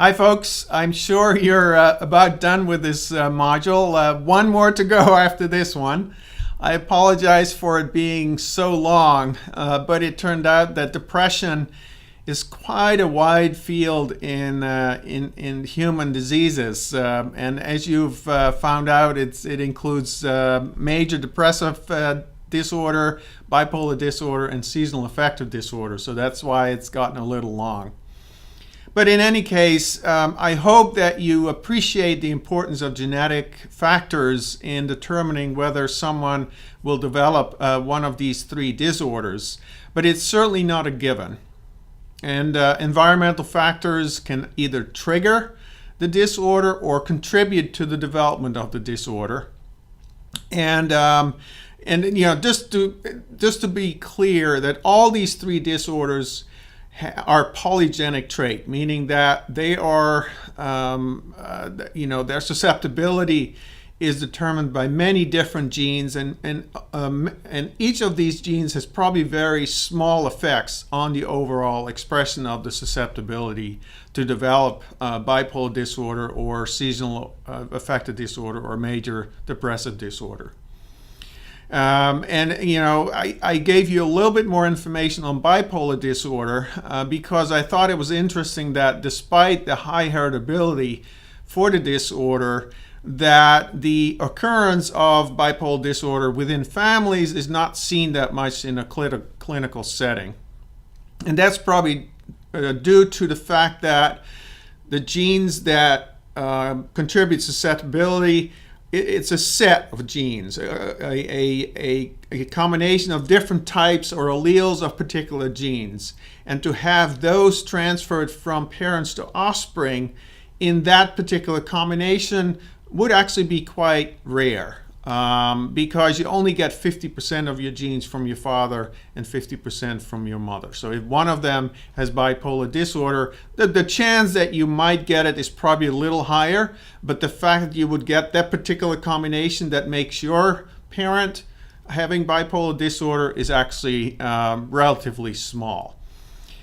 Hi folks, I'm sure you're about done with this module. One more to go after this one. I apologize for it being so long, but it turned out that depression is quite a wide field in human diseases. And as you've found out, it includes major depressive disorder, bipolar disorder, and seasonal affective disorder. So that's why it's gotten a little long. But in any case, I hope that you appreciate the importance of genetic factors in determining whether someone will develop one of these three disorders. But it's certainly not a given. And environmental factors can either trigger the disorder or contribute to the development of the disorder. And you know, just to be clear, that all these three disorders are polygenic trait, meaning that they are, their susceptibility is determined by many different genes, and each of these genes has probably very small effects on the overall expression of the susceptibility to develop bipolar disorder or seasonal affective disorder or major depressive disorder. I gave you a little bit more information on bipolar disorder because I thought it was interesting that despite the high heritability for the disorder, that the occurrence of bipolar disorder within families is not seen that much in a clinical setting. And that's probably due to the fact that the genes that contribute susceptibility, it's a set of genes, a combination of different types or alleles of particular genes. And to have those transferred from parents to offspring in that particular combination would actually be quite rare because you only get 50% of your genes from your father and 50% from your mother. So if one of them has bipolar disorder, the chance that you might get it is probably a little higher, but the fact that you would get that particular combination that makes your parent having bipolar disorder is actually relatively small.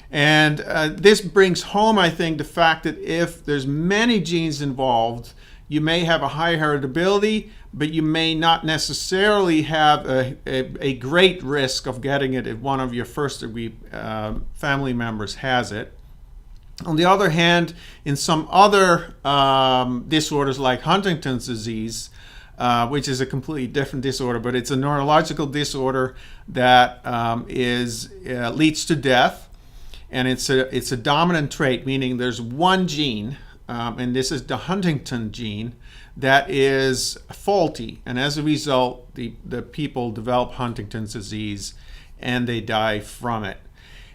And this brings home, I think, the fact that if there's many genes involved, you may have a high heritability, but you may not necessarily have a great risk of getting it if one of your first-degree family members has it. On the other hand, in some other disorders like Huntington's disease, which is a completely different disorder, but it's a neurological disorder that leads to death, and it's a dominant trait, meaning there's one gene, and this is the Huntington gene, that is faulty, and as a result, the people develop Huntington's disease and they die from it.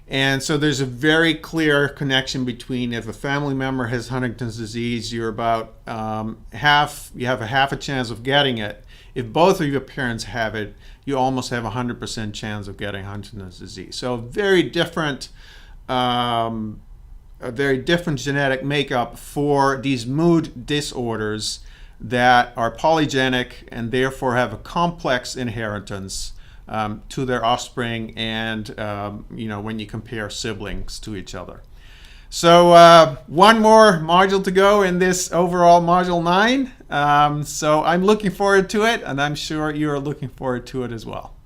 And so there's a very clear connection between if a family member has Huntington's disease, you're about you have a half a chance of getting it. If both of your parents have it, you almost have a 100% chance of getting Huntington's disease. So very different genetic makeup for these mood disorders that are polygenic and therefore have a complex inheritance to their offspring and when you compare siblings to each other. So one more module to go in this overall module 9. So I'm looking forward to it, and I'm sure you're looking forward to it as well.